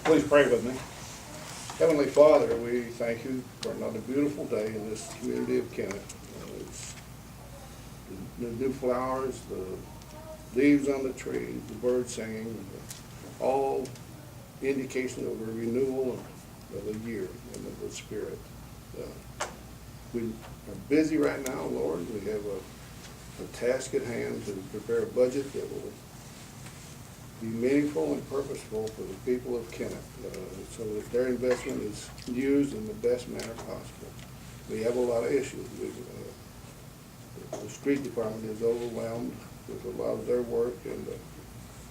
Please pray with me. Heavenly Father, we thank you for another beautiful day in this community of Kennett. It's the new flowers, the leaves on the trees, the birds singing, all indication of a renewal of the year and of the spirit. We are busy right now, Lord. We have a task at hand to prepare a budget that will be meaningful and purposeful for the people of Kennett, so that their investment is used in the best manner possible. We have a lot of issues. The street department is overwhelmed with a lot of their work, and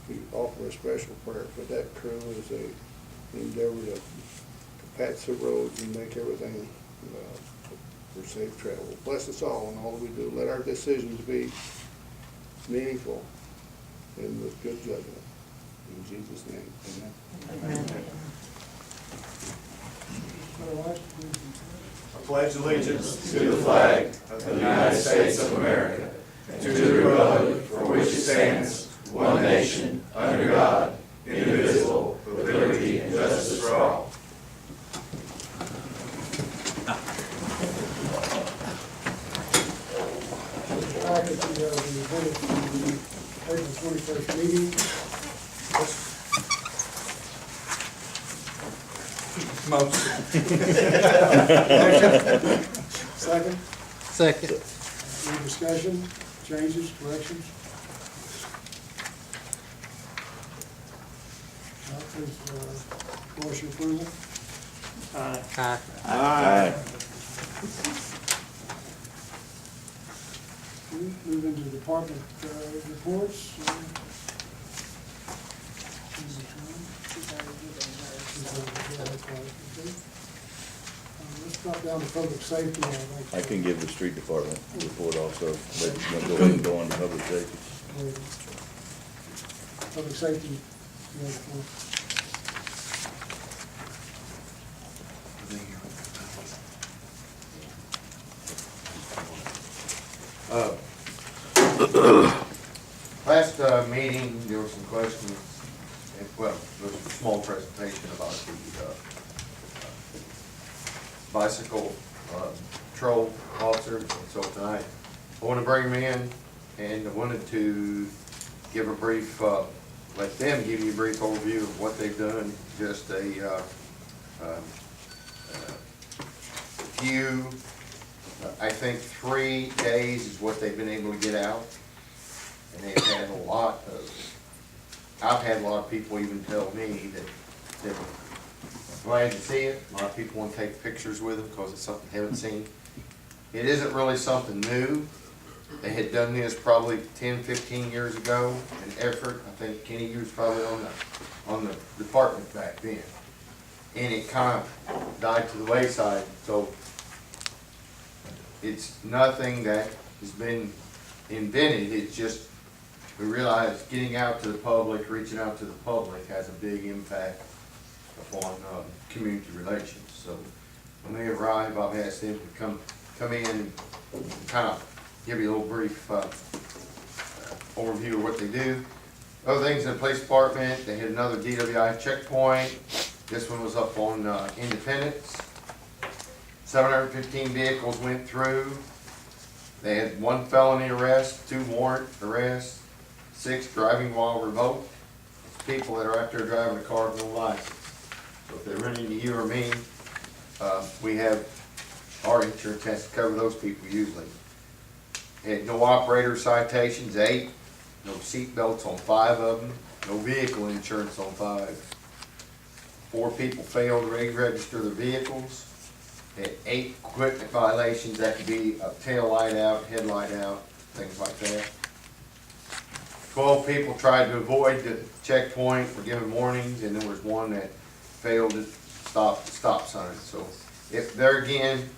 we offer a special prayer for that crew as they endeavor to patch the roads and make everything for safe travel. Bless us all in all that we do. Let our decisions be meaningful and with good judgment. In Jesus' name, amen. I pledge allegiance to the flag of the United States of America, to the republic for which it stands, one nation, under God, indivisible, with liberty and justice for all. Package of the minutes from the April 21st meeting. Motion. Second, Second. any discussion, changes, corrections? Please, voice your approval. Aye. Aye. Move into department reports. Let's drop down to public safety. I can give the street department report also, but you want to go ahead and go on to public safety. Public safety. You have the floor. Last meeting, there were some questions, well, there was a small presentation about the bicycle patrol officers, and so tonight I want to bring them in, and I wanted to give a brief, let them give you a brief overview of what they've done, just a few, I think 3 days is what they've been able to get out. And they've had a lot of, I've had a lot of people even tell me that they're glad to see it. A lot of people want to take pictures with them because it's something they haven't seen. It isn't really something new. They had done this probably 10, 15 years ago, an effort. I think Kenny, you was probably on the department back then. And it kind of died to the wayside. So it's nothing that has been invented. It's just, we realize getting out to the public, reaching out to the public has a big impact upon community relations. So when they arrive, I've asked them to come in and kind of give you a little brief overview of what they do. Other things in the police department, they had another DWI checkpoint. This one was up on Independence. 715 vehicles went through. They had 1 felony arrest, 2 warrant arrests, 6 driving while revoked. It's people that are out there driving a car with no license. So if they run into you or me, we have, our insurance has to cover those people usually. Had no operator citations, 8. No seat belts on 5 of them. No vehicle insurance on 5. 4 people failed to re-register their vehicles. Had 8 equipment violations. That could be a tail light out, headlight out, things like that. 12 people tried to avoid the checkpoint, were given warnings, and there was 1 that failed to stop the stop sign. So if there again,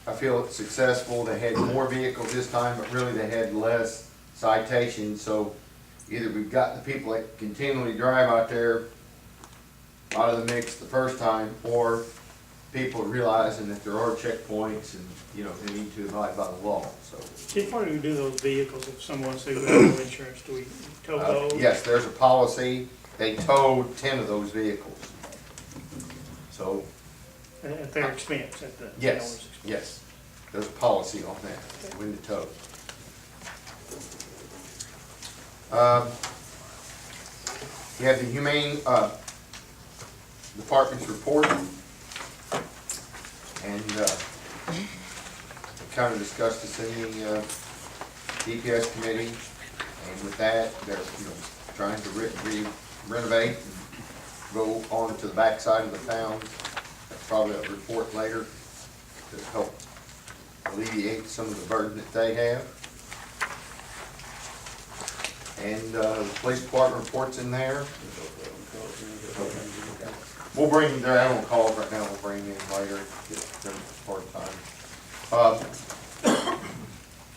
I feel it's successful. They had more vehicles this time, but really they had less citations. So either we've got the people that continually drive out there out of the mix the first time, or people realizing that there are checkpoints and, you know, they need to abide by the law, so. Chief, what do we do those vehicles if someone says we have no insurance? Do we tow those? Yes, there's a policy, they towed 10 of those vehicles. So, At their expense, at the owner's yes, expense? yes, there's a policy on that, when to tow. You have the Humane Department's report, and kind of discussed this in the DPS committee, and with that, they're, you know, trying to renovate and go on to the backside of the town. That's probably a report later to help alleviate some of the burden that they have. And the police department reports in there. We'll bring their animal calls right now, we'll bring them in later, get them part time.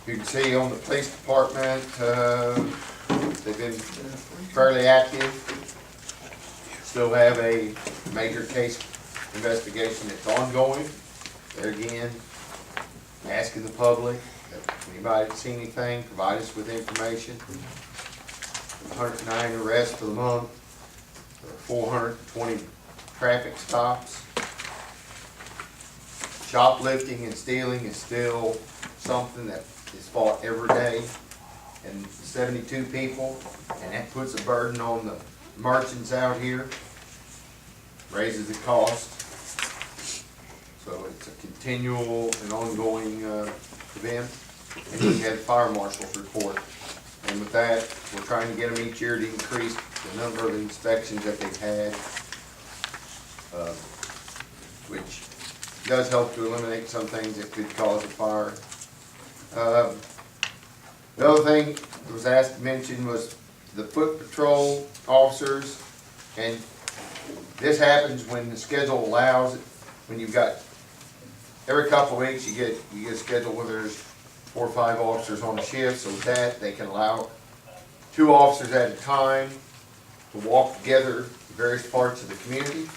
You can see on the police department, they've been fairly active. Still have a major case investigation that's ongoing. There again, asking the public, if anybody see anything, provide us with information. 109 arrests for the month, 420 traffic stops. Shoplifting and stealing is still something that is fought every day, and 72 people, and that puts a burden on the merchants out here, raises the cost. So it's a continual and ongoing event. And then you have the fire marshal's report. And with that, we're trying to get them each year to increase the number of inspections that they've had, which does help to eliminate some things that could cause a fire. The other thing that was asked to mention was the foot patrol officers, and this happens when the schedule allows it. When you've got, every couple of weeks you get a schedule where there's 4 or 5 officers on a shift, so with that, they can allow 2 officers at a time to walk together in various parts of the community.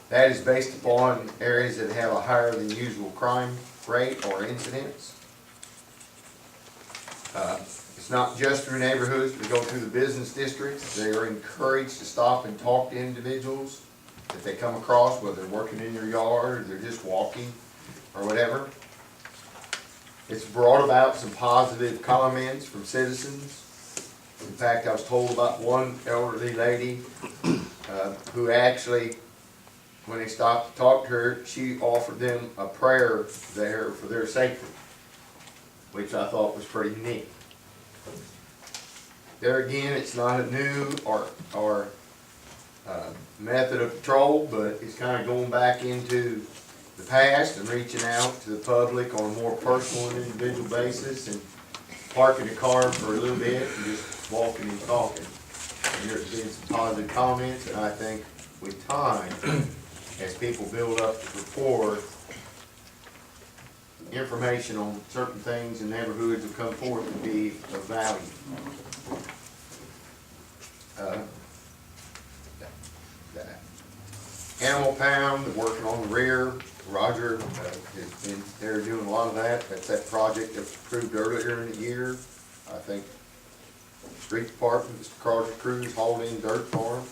That is based upon areas that have a higher than usual crime rate or incidents. It's not just through neighborhoods, we go through the business districts. They are encouraged to stop and talk to individuals that they come across, whether they're working in your yard or they're just walking or whatever. It's brought about some positive comments from citizens. In fact, I was told about one elderly lady who actually, when they stopped to talk to her, she offered them a prayer there for their safety, which I thought was pretty neat. There again, it's not a new or method of patrol, but it's kind of going back into the past and reaching out to the public on a more personal and individual basis, and parking the car for a little bit and just walking and talking. And there's been some positive comments, and I think with time, as people build up the rapport, information on certain things in neighborhoods will come forth to be of value. Animal pound, they're working on the rear. Roger has been there doing a lot of that. That's that project that was approved earlier in the year. I think street department, Mr. Carter Cruz hauled in dirt for him.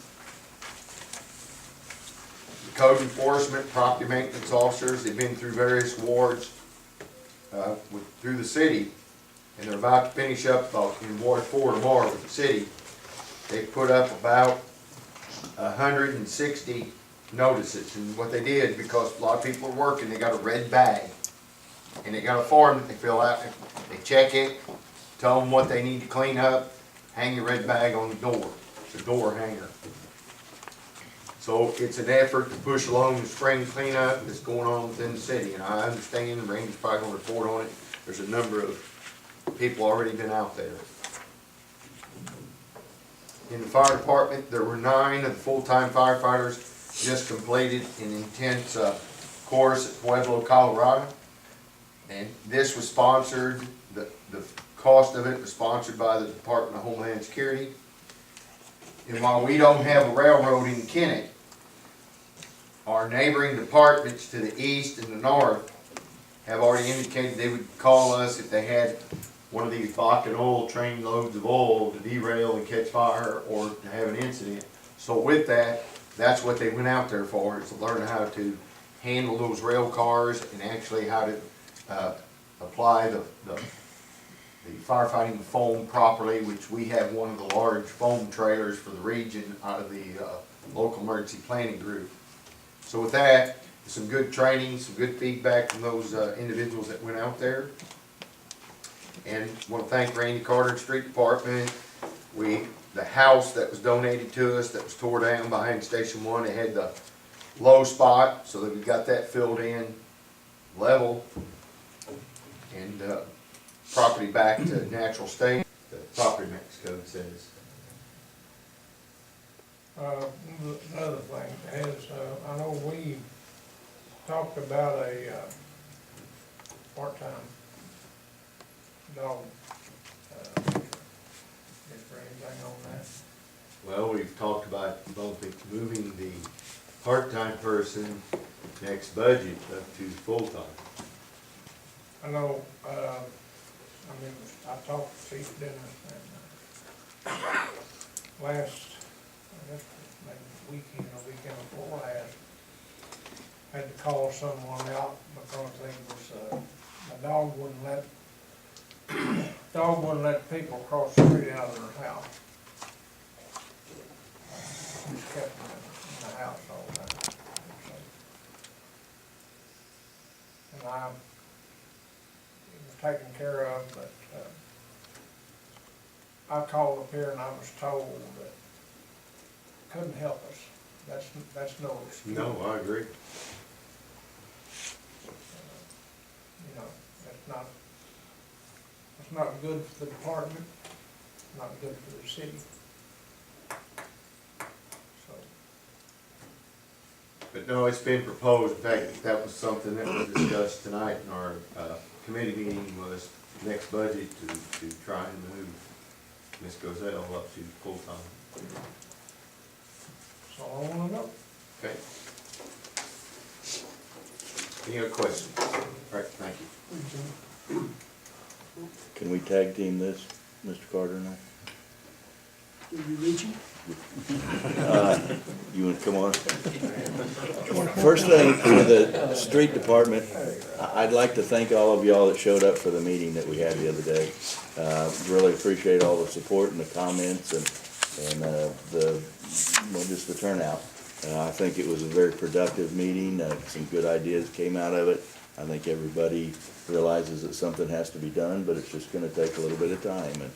The code enforcement, property maintenance officers, they've been through various wards through the city, and they're about to finish up in Ward 4 tomorrow with the city. They put up about 160 notices, and what they did, because a lot of people are working, they got a red bag, and they got a form that they fill out, they check it, tell them what they need to clean up, hang your red bag on the door. It's a door hanger. So it's an effort to push along the spring cleanup that's going on within the city, and I understand, the Ranger's probably gonna report on it, there's a number of people already been out there. In the fire department, there were 9 of the full-time firefighters just completed an intense course at Pueblo, Colorado. And this was sponsored, the cost of it was sponsored by the Department of Homeland Security. And while we don't have a railroad in Kennett, our neighboring departments to the east and the north have already indicated they would call us if they had one of these Bakken oil train loads of oil to derail and catch fire or to have an incident. So with that, that's what they went out there for, is to learn how to handle those rail cars and actually how to apply the firefighting foam properly, which we have one of the large foam trailers for the region out of the local emergency planning group. So with that, some good training, some good feedback from those individuals that went out there. And want to thank Randy Carter and Street Department. The house that was donated to us that was tore down behind Station 1, it had the low spot, so that we got that filled in level and property back to natural state, the property tax code says. Another thing is, I know we talked about a part-time dog. Is there anything on that? Well, we've talked about moving the part-time person next budget up to full-time. I know, I talked to Chief Dennis and last, I guess maybe weekend or weekend before last, had to call someone out because they was, the dog wouldn't let people cross the street out of their house. Just kept them in the house all the time. And it was taken care of, but I called up here and I was told that couldn't help us. That's no excuse. No, I agree. You know, that's not good for the department, not good for the city. So, But no, it's been proposed. In fact, that was something that was discussed tonight in our committee meeting, was next budget to try and move Ms. Gozell up to full-time. so I wanna know. Okay. Any other questions? All right, thank you. Can we tag team this, Mr. Carter and I? Will you reach him? You want to come on? First thing, for the street department, I'd like to thank all of y'all that showed up for the meeting that we had the other day. Really appreciate all the support and the comments and just the turnout. I think it was a very productive meeting. Some good ideas came out of it. I think everybody realizes that something has to be done, but it's just gonna take a little bit of time.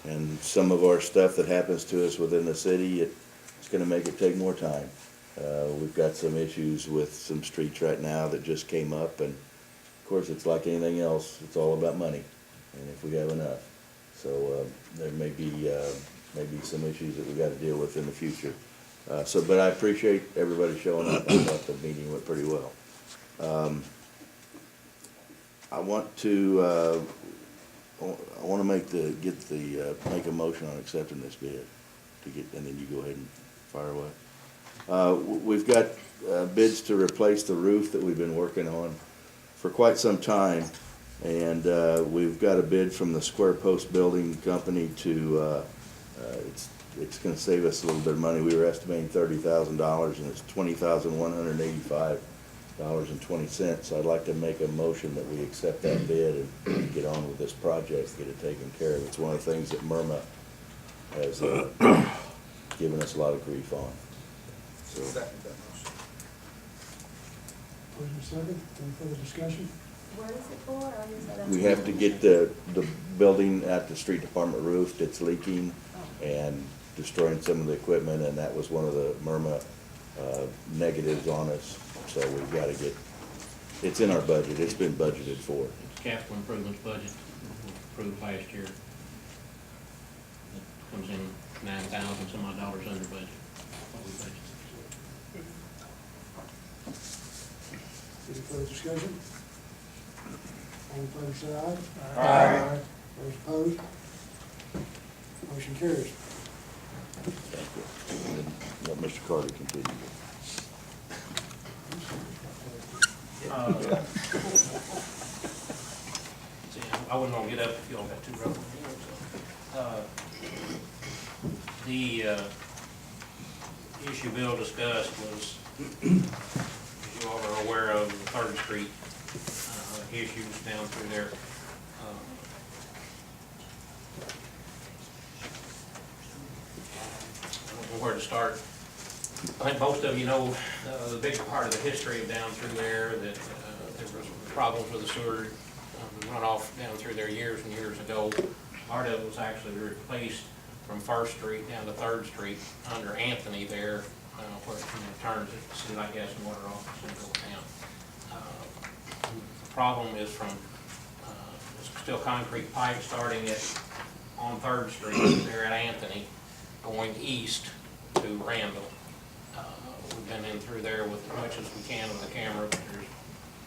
And some of our stuff that happens to us within the city, it's gonna make it take more time. We've got some issues with some streets right now that just came up, and of course, it's like anything else, it's all about money, and if we have enough. So, there may be some issues that we gotta deal with in the future. But I appreciate everybody showing up. I thought the meeting went pretty well. I want to make a motion on accepting this bid and then you go ahead and fire away. We've got bids to replace the roof that we've been working on for quite some time, and we've got a bid from the Square Post Building Company to it's going to save us a little bit of money. We were estimating $30,000, and it's $20,185.20. So I'd like to make a motion that we accept that bid and get on with this project, get it taken care of. It's one of the things that MIRMA has given us a lot of grief on. So, Motion second, any further discussion? What is it for? I just said we have to get the building at the street department roof that's leaking and destroying some of the equipment, and that was one of the MIRMA negatives on us. So we've got to get, it's in our budget, it's been budgeted for. It's capital improvements budget, approved last year. It comes in 9,000 some odd dollars under budget. What we budgeted. Any further discussion? All in favor, say aye. Aye. Those opposed? Motion carries. Thank you. And let Mr. Carter continue. See, I wouldn't want to get up if y'all got too rough. The issue Bill discussed was, as you all are aware of, the 3rd Street issues down through there. I don't know where to start. I think most of you know the big part of the history of down through there, that there was problems with the sewer runoff down through there years and years ago. Part of it was actually replaced from 1st Street down to 3rd Street under Anthony there, where it turns, it seems like gas and water off and go down. The problem is from, it's still concrete pipe starting on 3rd Street there at Anthony, going east to Randall. We've been in through there with as much as we can with the camera, but there's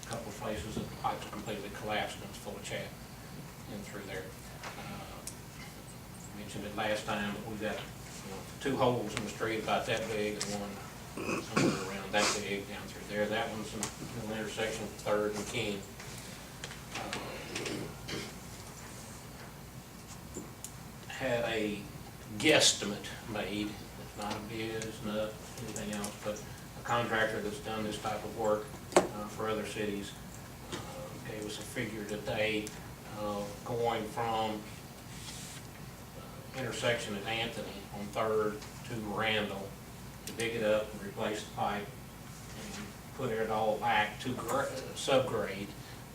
a couple of places that the pipe's completely collapsed and it's full of chaff in through there. Mentioned it last time, but we've got 2 holes in the street about that big and one somewhere around that big down through there. That one's in the intersection of 3rd and King. Had a guesstimate made. It's not a bid, it's not anything else, but a contractor that's done this type of work for other cities gave us a figure today going from intersection at Anthony on 3rd to Randall to dig it up and replace the pipe and put it all back to subgrade,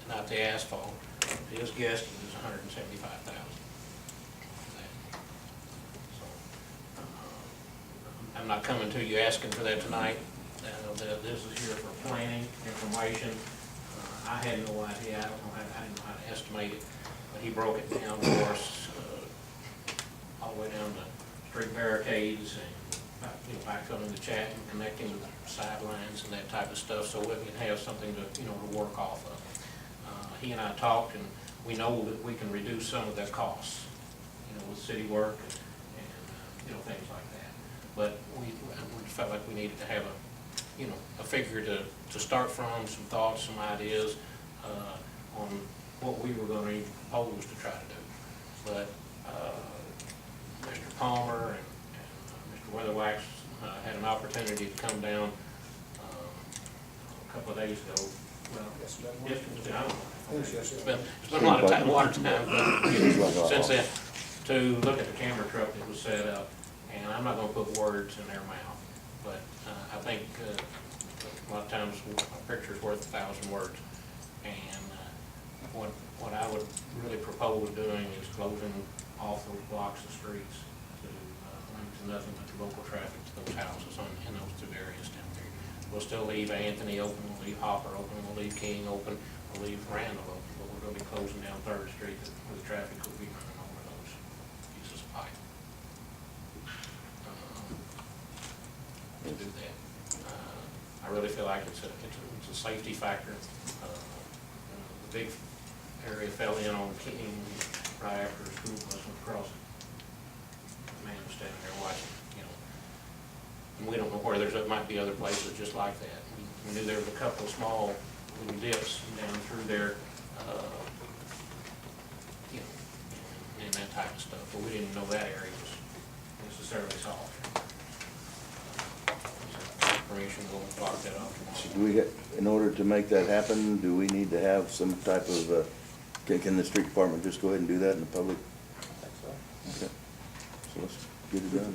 not the asphalt. His guess is $175,000. I'm not coming to you asking for that tonight. This is here for planning information. I had no idea. I didn't know how to estimate it, but he broke it down for us all the way down to street barricades and backfilling the chat and connecting the sidelines and that type of stuff, so we can have something to to work off of. He and I talked, and we know that we can reduce some of their costs, with city work and things like that. But we felt like we needed to have a figure to start from, some thoughts, some ideas on what we were going to propose to try to do. But Mr. Palmer and Mr. Weatherwax had an opportunity to come down a couple of days ago. Well, yesterday, I don't know. It's been a lot of time, water time since then, to look at the camera truck that was set up. And I'm not going to put words in their mouth, but I think a lot of times a picture's worth 1,000 words. And what I would really propose doing is closing off those blocks of streets to nothing but the local traffic to those houses in those 2 areas down there. We'll still leave Anthony open, we'll leave Hopper open, we'll leave King open, we'll leave Randall open, but we're going to be closing down 3rd Street where the traffic will be running over those pieces of pipe. To do that. I really feel like it's a safety factor. The big area fell in on King right after the school bus went across it. The man was standing there watching, and we don't know where might be other places just like that. We knew there was a couple of small little dips down through there, and that type of stuff, but we didn't know that area was necessarily solved. We'll block that off tomorrow. So do we get, in order to make that happen, do we need to have some type of, can the street department just go ahead and do that in the public? Okay. So let's get it done.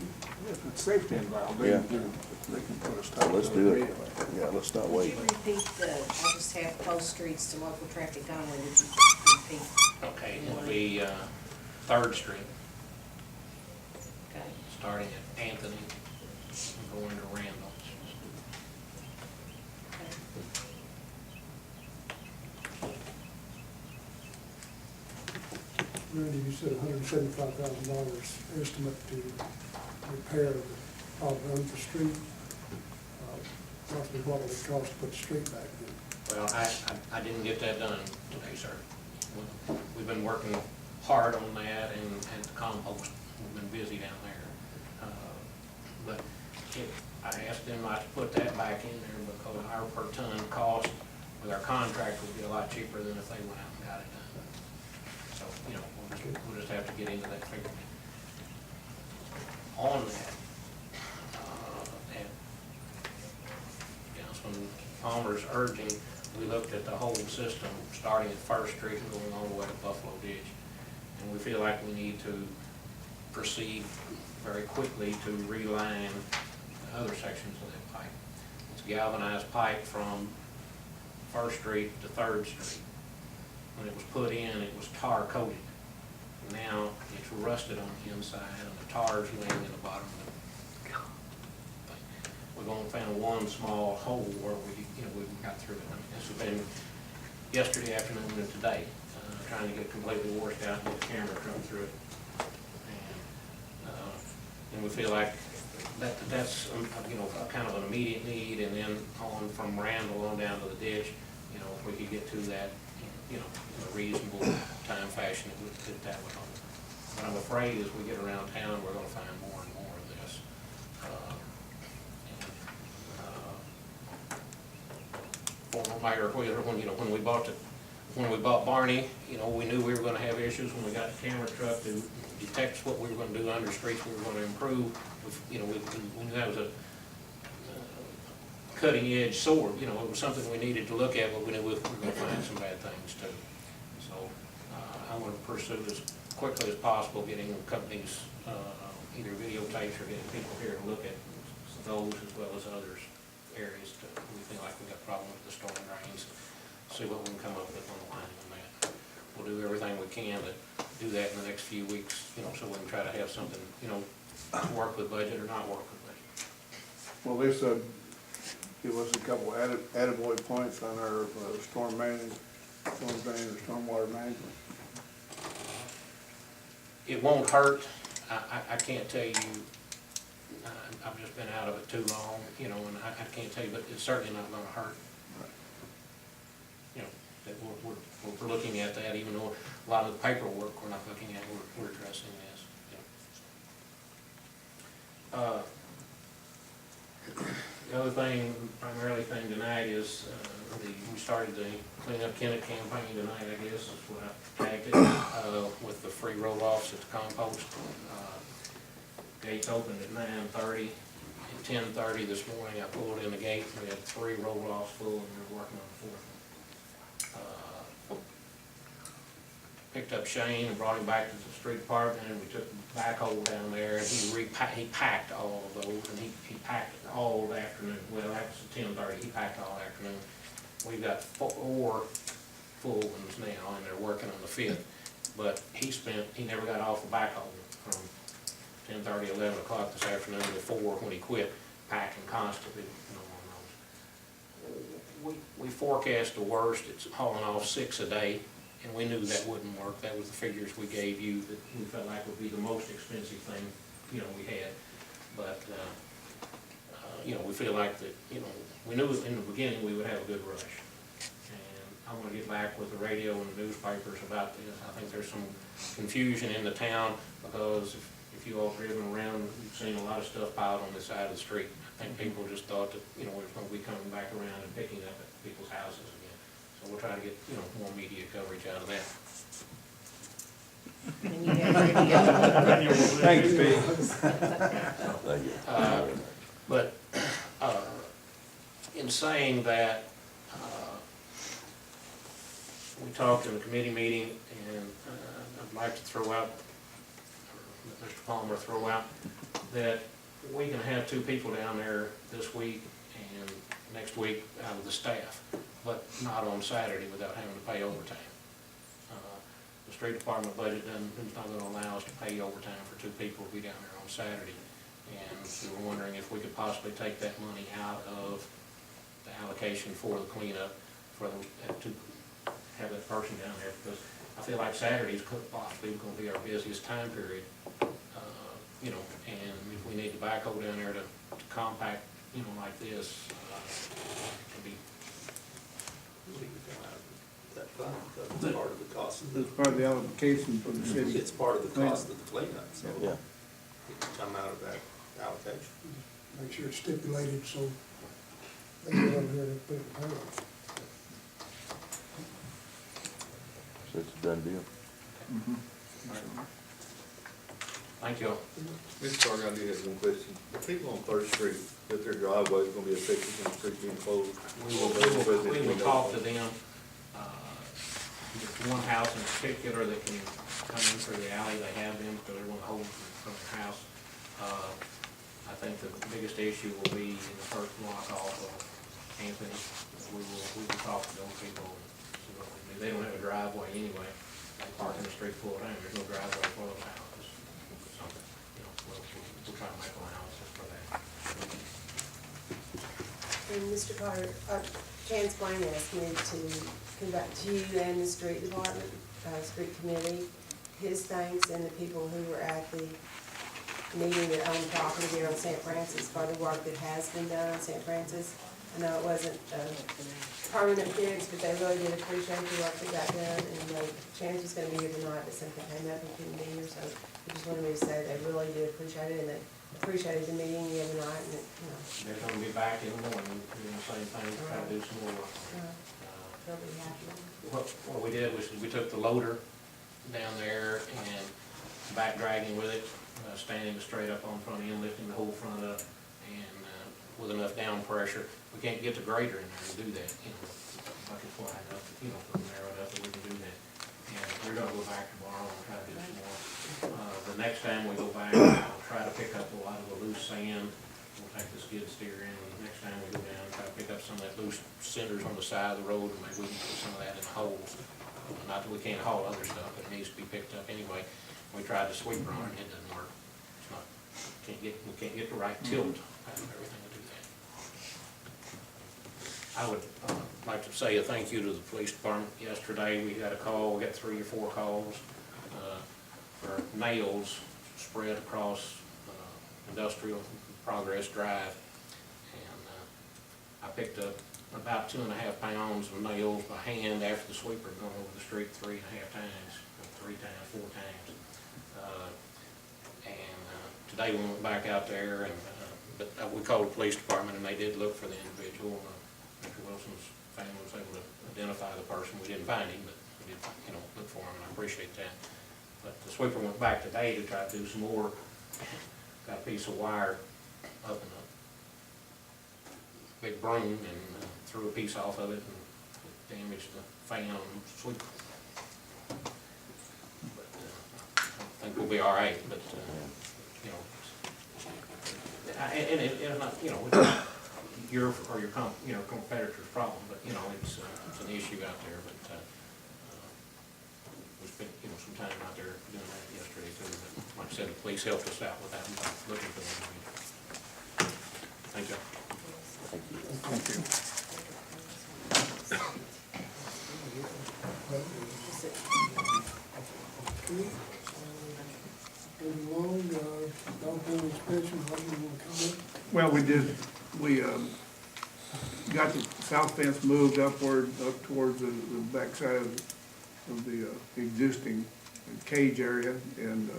If it's safety involved, Yeah. they can put a So stop. let's do it. Yeah, let's not Would wait. you repeat I just have closed streets to local traffic only, would you repeat? Okay, it'll be 3rd Street, Okay. starting at Anthony and going to Randall. Randy, you said $175,000 estimate to repair the problem under the street. Roughly what it would cost to put the street back in? Well, I didn't get that done today, sir. We've been working hard on that and the compost. We've been busy down there. But I asked them not to put that back in there because our per ton cost with our contract would be a lot cheaper than if they went out and got it done. So, you know, we'll just have to get into that figure. On that, and Councilman Palmer's urging, we looked at the whole system, starting at First Street and going all the way to Buffalo Ditch. And we feel like we need to proceed very quickly to reline the other sections of that pipe. It's galvanized pipe from First Street to Third Street. When it was put in, it was tar coated. Now it's rusted on the inside and the tar's laying in the bottom of the thing. We've only found one small hole where we got through it. I mean, this has been yesterday afternoon and today, trying to get it completely washed out and get the camera come through it. And we feel like that's a kind of an immediate need, and then on from Randall on down to the ditch, if we could get to that, in a reasonable time fashion, that would help. But I'm afraid as we get around town, we're gonna find more and more of this. Former Mayor Wheeler, when we bought Barney, we knew we were gonna have issues when we got the camera truck to detect what we were gonna do under streets we were gonna improve. We knew that was a cutting edge sword, it was something we needed to look at, but we knew we were gonna find some bad things too. So, I wanna pursue as quickly as possible getting companies, either videotapes or getting people here to look at those as well as others areas. We feel like we got a problem with the storm drains. See what we can come up with on the line on that. We'll do everything we can to do that in the next few weeks, so we can try to have something, work with budget or not work with budget. Well, Lisa, give us a couple attaboy points on our storm drain or stormwater management. It won't hurt. I can't tell you, I've just been out of it too long, and I can't tell you, but it's certainly not gonna hurt. That we're looking at that, even though a lot of the paperwork we're not looking at, we're addressing this. The other thing, primarily thing tonight is, we started the Clean Up Kennett campaign tonight, I guess, is what I tagged it, with the free roll-offs at the compost. Gates opened at 9:30. At 10:30 this morning, I pulled in the gate, and we had 3 roll-offs full, and we were working on the 4th. Picked up Shane and brought him back to the street department, and we took the backhoe down there, and he packed all of those, and he packed all the afternoon. Well, that was at 10:30, he packed all afternoon. We've got 4 full ones now, and they're working on the 5th. But he never got off the backhoe from 10:30, 11 o'clock this afternoon to 4 when he quit, packing constantly on those. We forecast the worst. It's hauling off 6 a day. And we knew that wouldn't work. That was the figures we gave you that we felt like would be the most expensive thing, we had. But, we feel like that, we knew in the beginning we would have a good rush. And I want to get back with the radio and the newspapers about this. I think there's some confusion in the town because if you all driven around, you've seen a lot of stuff piled on the side of the street. I think people just thought that, we were going to be coming back around and picking up at people's houses again. So we'll try to get, more media coverage out of that. And you have radio. Thanks, Steve. Thank you. But in saying that, we talked in the committee meeting, and I'd like to throw out, or Mr. Palmer throw out, that we can have 2 people down there this week and next week out of the staff, but not on Saturday without having to pay overtime. The street department budget is not gonna allow us to pay overtime for 2 people to be down there on Saturday. And we were wondering if we could possibly take that money out of the allocation for the cleanup, to have that person down there, because I feel like Saturday's possibly gonna be our busiest time period. And if we need the backhoe down there to compact, like this, it can be. That fund, that's part of the cost. It's part of the allocation for the city. It's part of the cost of the cleanup, so Yeah. it can come out of that allocation. Make sure it's stipulated so they get over here and put it in payroll. So it's a done deal. Thank you all. Mr. Carter, I do have one question. The people on Third Street, that their driveway is gonna be affected from the street being closed. We will talk to them. There's one house in particular that can come in through the alley, they have them, because they want to hold them from their house. I think the biggest issue will be in the first block off of Anthony. We will talk to those people and see what we do. They don't have a driveway anyway, they park in the street full time, there's no driveway for those houses. Something, we'll try to make allowances for that. And Mr. Carter, Chance Blaine asked me to come back to you and the street department, street committee, his thanks and the people who were at the meeting that owned property there on St. Francis for the work that has been done on St. Francis. I know it wasn't permanent fix, but they really did appreciate the work that got done, and Chance was gonna be here tonight, but something came up and couldn't be here, so they just wanted me to say they really did appreciate it, and they appreciated the meeting the other night, and They're gonna be back in the morning, doing the same thing, try to do some more work. they'll be happy. What we did was we took the loader down there and back dragging with it, standing straight up on front end, lifting the whole front up, and with enough down pressure. We can't get the grader in there to do that, bucket's wide enough, narrow enough that we can do that. And we're gonna go back tomorrow and try to do some more. The next time we go back, we'll try to pick up a lot of the loose sand. We'll take the skid steer in, and the next time we go down, try to pick up some of that loose cinders on the side of the road, and maybe we can put some of that in the holes. Not that we can't haul other stuff, but it needs to be picked up anyway. We tried the sweeper on it, it doesn't work. It's not, we can't get the right tilt out of everything to do that. I would like to say a thank you to the police department. Yesterday, we got a call, we got 3 or 4 calls for nails spread across Industrial Progress Drive. And I picked up about 2.5 pounds of nails by hand after the sweeper had gone over the street 3.5 times, 4 times. Today we went back out there, and but we called the police department, and they did look for the individual. Mr. Wilson's family was able to identify the person. We didn't find him, but we did, look for him, and I appreciate that. But the sweeper went back today to try to do some more. Got a piece of wire up in a big broom and threw a piece off of it and damaged the fan on the sweeper. But I think we'll be all right. But and it's not, it's your or your competitor's problem, but it's an issue out there. But we spent some time out there doing that yesterday too. But like I said, the police helped us out with that, looking for them. Thank you. Thank you. Moving along, dog kennel inspection, what do you want to comment? Well, we got the south fence moved upward, up towards the backside of the existing cage area, and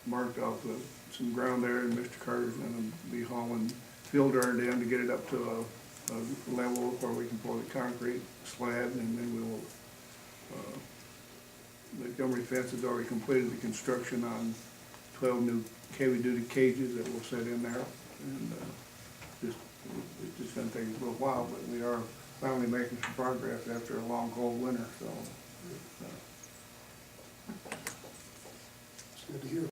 marked off some ground there, and Mr. Carter's gonna be hauling field iron down to get it up to a level where we can pour the concrete slab, and then we will, the Montgomery fence has already completed the construction on 12 new heavy-duty cages that we'll set in there, and it's just gonna take us a little while, but we are finally making some progress after a long, cold winter, so. It's good to hear.